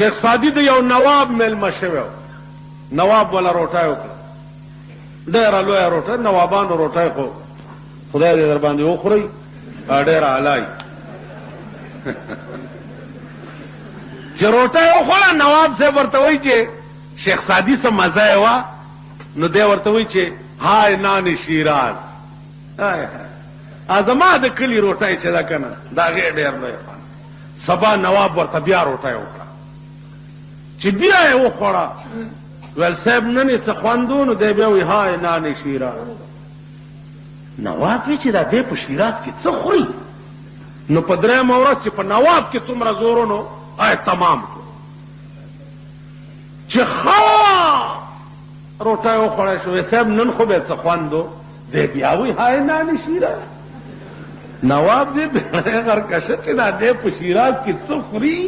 شیخ سادی د یو نواب میلمه شوی، نواب ولا روټای وکړه، ډېره لویه روټه، نوابانو روټای خو خدای دې در باندې وخورئ، ډېره اعلی چې روټه وخوړه، نواب صاحب ورته وایي چې شیخ سادي څه مزه یې وه، نو دی ورته وایي چې هاي نان شیراز، زما د کلي روټۍ چې ده که نه د هغې ډېر لوی خوند. سبا نواب ورته بیا روټۍ وکړه، چې بیا یې وخوړه، ویل صاحب نن یې څه خوند و، نو دی بیا وایي هاي نان شیراز. نواب وی چې دا دی په شیراز کې څه خوري، نو په درېیمه ورځ چې په نواب کې څومره زور و، نو تمام شو چې روټۍ وخوړی شو. صاحب نن خو به څه خوند و، دی بیا وایي هاي نان شیراز. نواب دې بیړۍ غرکشه چې دا دی په شیراز کې څه خوري،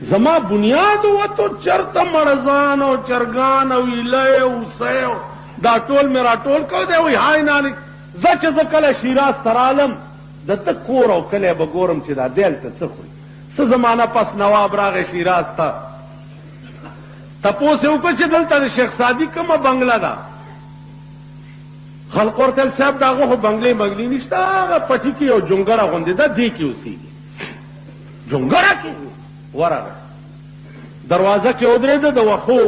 زما بنیاد وته چرته مړزان او چرګان او ایله او اوسۍ دا ټول مې راټول کو، دی وایي هاي نان. زه چې زه کله شیراز ته رالم، د ته کور او کلی به ګورم چې دا دی هلته څه خوري. څه زمانه پس نواب راغی شیراز ته، تپوس یې وکړه چې دلته د شیخ سادي کومه بنګله ده. خلق ورته ویل صاحب د هغه خو بنګلې بنګلې نشته، هغه پټي کې یو جونګړه غوندې ده، دې کې اوسېږي. جونګړه کې ورغی، دروازه کې ودرېده، د وښو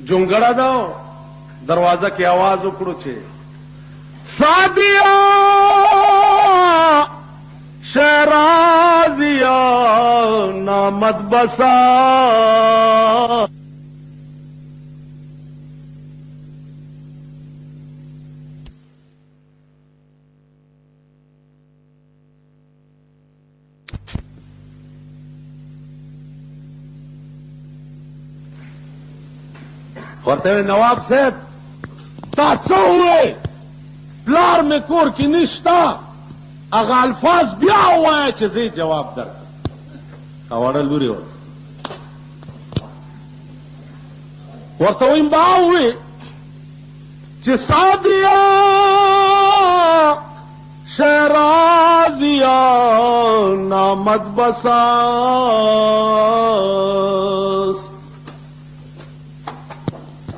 جونګړه ده، دروازه کې आवाज وکړو چې سادیا شیرازیا نامت بسا. ورته نواب صاحب تا څه ووې، پلار مې کور کې نشته، هغه الفاظ بیا ووایه چې زه جواب درکړم. وړه لورې ورته ویم با ووې چې سادیا شیرازیا نامت بساست.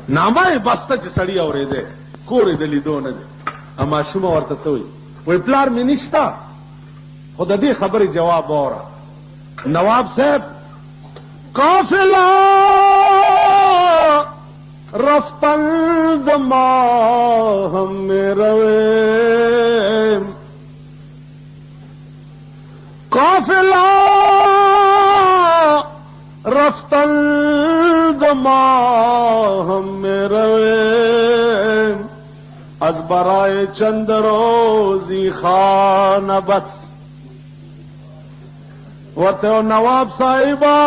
نامه یې بسته چې سړی اورېدی، کور یې د لیدو نه دی. ماشومه ورته څه وایي، وایي پلار مې نشته، خو د دې خبرې جواب واوره. نواب صاحب قافله رفتن د ماهم مې رویم، قافله رفتن د ماهم مې رویم، از برای چند روزی خانه بس. ورته نواب صاحبا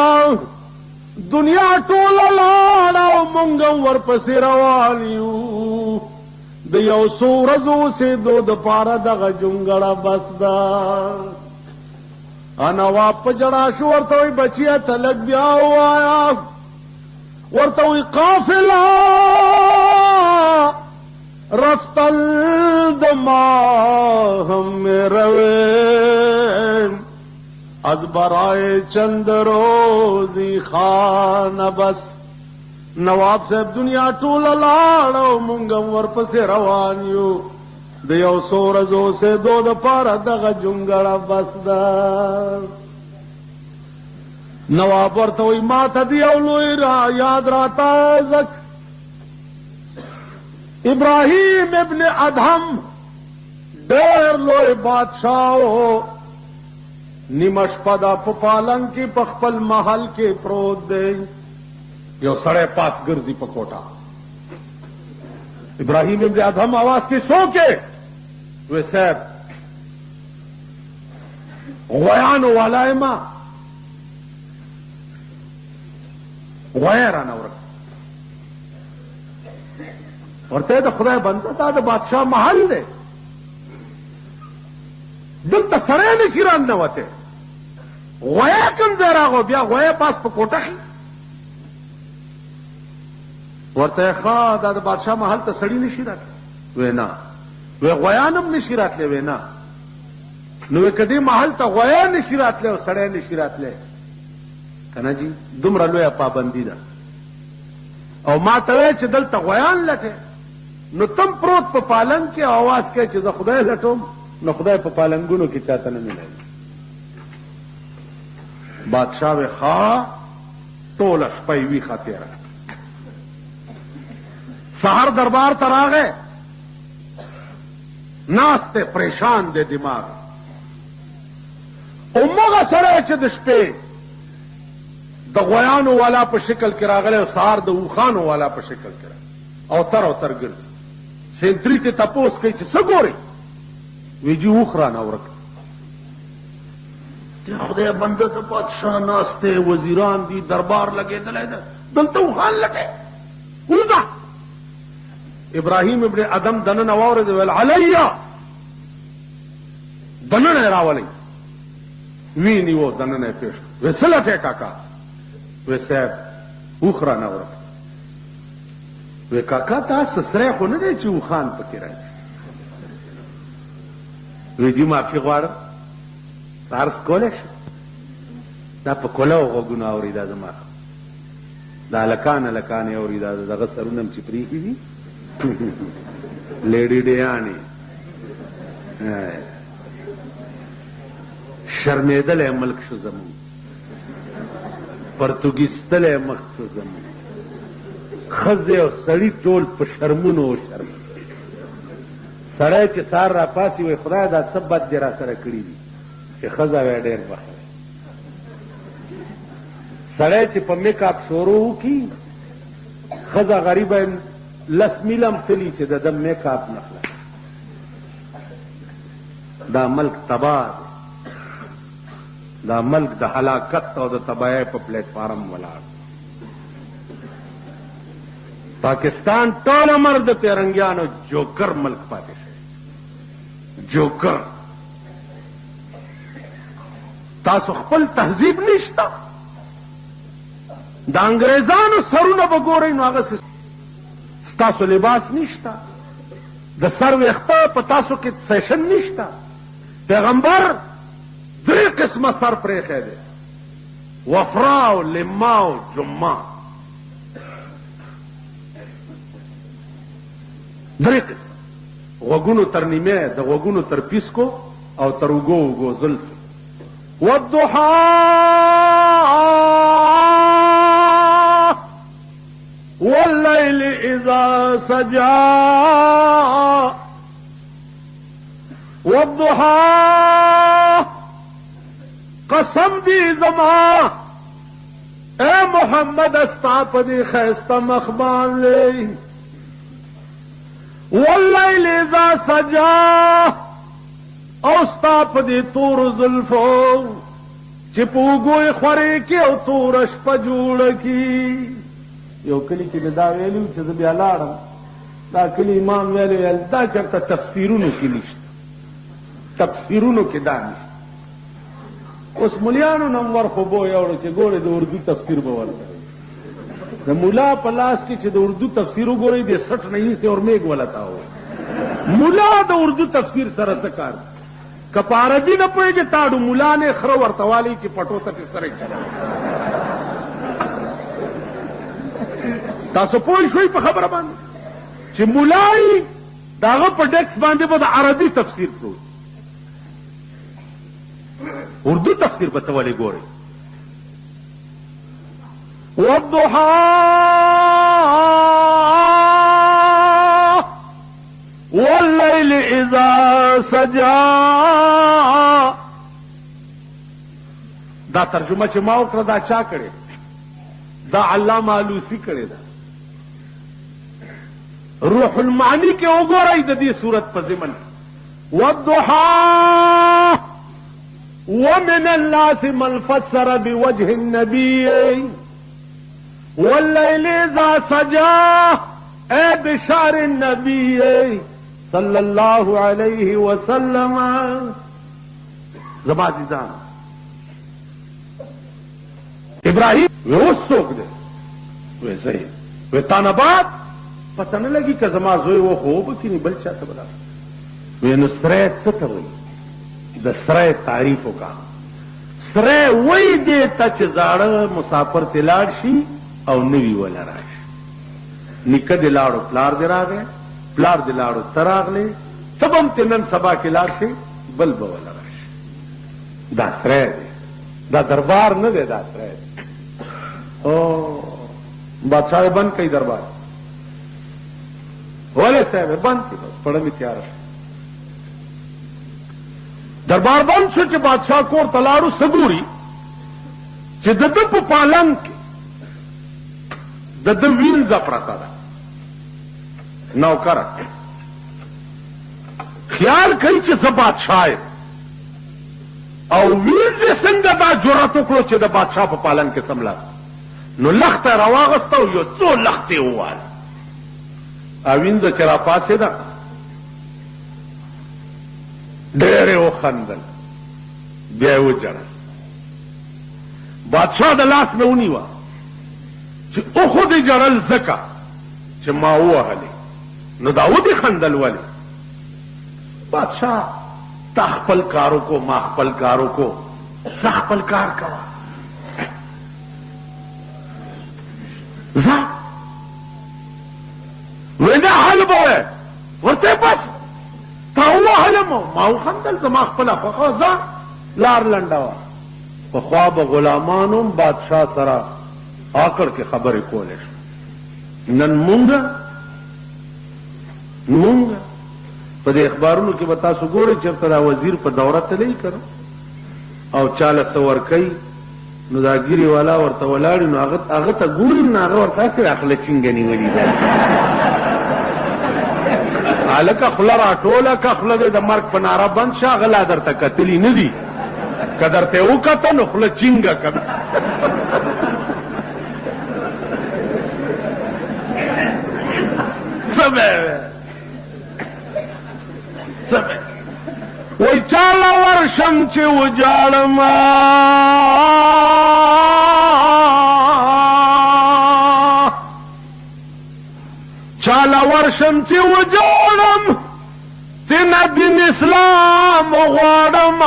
دنیا ټوله لاړه او مونږ هم ورپسې روان یو، د یو څو ورځو اوسېدو دپاره دغه جونګړه بس ده. نواب په جړا شو، ورته وایي بچیه ته لږ بیا ووایه. ورته وایي قافله رفتل د ماهم مې رویم، از برای چند روزی خانه بس. نواب صاحب دنیا ټوله لاړه او مونږ هم ورپسې روان یو، د یو څو ورځو اوسېدو دپاره دغه جونګړه بس ده. نواب ورته وایي ما ته د یو لوی یاد راتازه، ابراهیم ابن ادهم ډېر لوی بادشاہ و، نیمه شپه ده په پالنګ کې په خپل محل کې پروت دی، یو سړی پاس ګرځي په کوټه. ابراهیم ابن ادهم आवाज کې څوک وې صاحب غویانو والا یې ما غوی رانه ورک. ورته د خدای بنده دا د بادشاہ محل دی، دلته سړی نشي راننوتی، غوی کوم ځای راغو، بیا غوی پاس په کوټه خي. ورته ښه دا د بادشاہ محل ته سړی نشي راتلی؟ وی نه. وی غویان هم نشي راتلی؟ وی نه. نو که دې محل ته غوی نشي راتلی او سړی نشي راتلی، کنه جی دومره لویه پابندي ده او ما ته وایي چې دلته غویان لټې نو تم پروت په پالنګ کې اواز کوي چې زه خدای لټوم نو خدای په پالنګونو کې چاته نه ملایي بادشاہ وی ښه ټوله شپه یې ویښه تېره سحر دربار ته راغی ناست دی پریشان دی دماغ همغه سړی چې د شپې د غویانو والا په شکل کې راغلی او سهار د اوښانو والا په شکل کې راغلی او تر ګرځي سینتري ته تپوس کوي چې څه ګورئ وی جي اوښ رانه ورک دی خدای بنده د بادشاه ناست دی وزیران دي دربار لګېدلی ده دلته اوښان لټې وځه ابراهیم ابن ادم دننه واورېد ویل علیه دننه یې راولئ وی نیو دننه یې پېښ وی څه لټې کاکا وی صاحب اوښ رانه ورک وی کاکا تا سسری خو نه دی چې اوښان پکې راځي وی جي معافي غواړم عرض کولی شو دا په کولو غوږونه اوري دا زما دا هلکان هلکانې اوري دا دغه سرونه م چې پرېښي دي لیډي ډیانې شرمېدلی ملک شو زمون پرتګیستلی مخ شو زمون ښځې او سړي ټول په شرمونو و شرم سړی چې سهار را پاسي وایي خدای دا څه بد دې را سره کړي دي چې ښځه وی ډېر بخښلی سړی چې په میک اپ شروع وکړي ښځه غریبه لس میله هم تلي چې د ده میک اپ نه خلاص دا ملک تباه دی دا ملک د هلاکت او د تباهۍ په پلیټ فارم ولاړ پاکستان ټول عمر د پیرنګیانو جوکر ملک پاتې شوی جوکر تاسو خپل تهذیب نشته د انګریزانو سرونه به ګورئ نو هغه ستاسو لباس نشته د سر ویښته په تاسو کې فیشن نشته پیغمبر درې قسمه سر پرېښی دی وفراو لماو جمعه درې قسمه غوږونو تر نیمه د غوږونو تر پیسکو او تر اوږو اوږو زلف والضحى والليل إذا سجى والضحى قسم دی زما اے محمد استا پدی خیستا مخبان لے واللیل اذا سجا اوستا پدی تور زلفو چپوگوی خوری کی او تورش پا جوڑ کی یو کلی کی دا ویلو چې زه بیا لاړم دا کلی امام ویل دا چرته تفسیرونو کې نشته تفسیرونو کې دا نشته اوس ملیانو نمبر خو بو یوړو چې ګوره د اردو تفسیر به ورته د مولا په لاس کې چې د اردو تفسیر وګورئ د 60 نہیں سے اور میګ ولتا هو مولا د اردو تفسیر سره څه کار کپاره دی نه پوهېږي تاړو مولا نه خره ورته والی چې پټو ته سره چلا تاسو پوه شئ په خبره باندې چې مولای داغه په ډیکس باندې به د عربي تفسیر کړو اردو تفسیر به ته ولې ګورئ والضحى والليل اذا سجى دا ترجمه چې ما وکړه دا چا کړې دا علامه علوسی کړې ده روح المعانی کې وګورئ د دې صورت په ضمن والضحى ومن الناس من فسر بوجه النبي والليل اذا سجى اي بشعر النبي صلى الله عليه وسلم زما عزیزان ابراهیم وسوک دے ویسے وی تانبات پتہ نه لگی که زما زوی و خوب کینی بل چاته بلا وی نو سره څه ته وایي د سره تعریف وکړه سره وای دی ته چې زاړه مسافر ته لاړ شي او نوی ولا راشي. نیکه دې لاړو پلار دې راغی، پلار دې لاړو ته راغلی، ته به هم ته نن سبا کې لاړ شي بل به ولا راشي. دا سره دی، دا دربار نه دی، دا سره دی. او بادشاہ بند کئی دربار ولې صاحب بند کی بس پړه می تیار شو. دربار بند شو چې بادشاہ کور تلاړو سګوري چې د ده په پالنګ کې د ده وینځه پرته ده نوکره. خیال کوي چې زه بادشاہ یم او وینځه څنګه دا جرأت وکړو چې د بادشاہ په پالنګ کې سملاست. نو لخته راواغسته او یو څو لختې وواله. اوینځه چې را پاسېده ډېرې وخندل، بیا یې وجړل. بادشاہ د لاس نه ونیوه چې اوخو دې جړل ځکه چې ما ووهلې، نو دا ودې خندل ولې؟ بادشاہ تا خپل کارو کو ما خپل کارو کو، زه خپل کار کوه. زه وینا حل به ورته بس تا ووهلم ما وخندل، زما خپله خوښه زه لار لنډه وه. پخوا به غلامانو بادشاہ سره آکړ کې خبرې کولې شو. نن مونږ په دې اخبارونو کې به تاسو ګورئ چېرته دا وزیر په دوره تللی که او چاله څه ورکوي نو دا ګیرې والا ورته ولاړي نو هغه ته ګوري نو هغه ورته هسې راخله چینګه نیولي ده. هلکه خوله راټوله که خوله دې د مرګ په ناره بند شه، هغه لا درته کتلي نه دي، که درته یې وکته نو خوله چینګه که. څه به وی چاله ورشم چې وجاړم چاله ورشم چې وجاړم تینا دین اسلام غواړم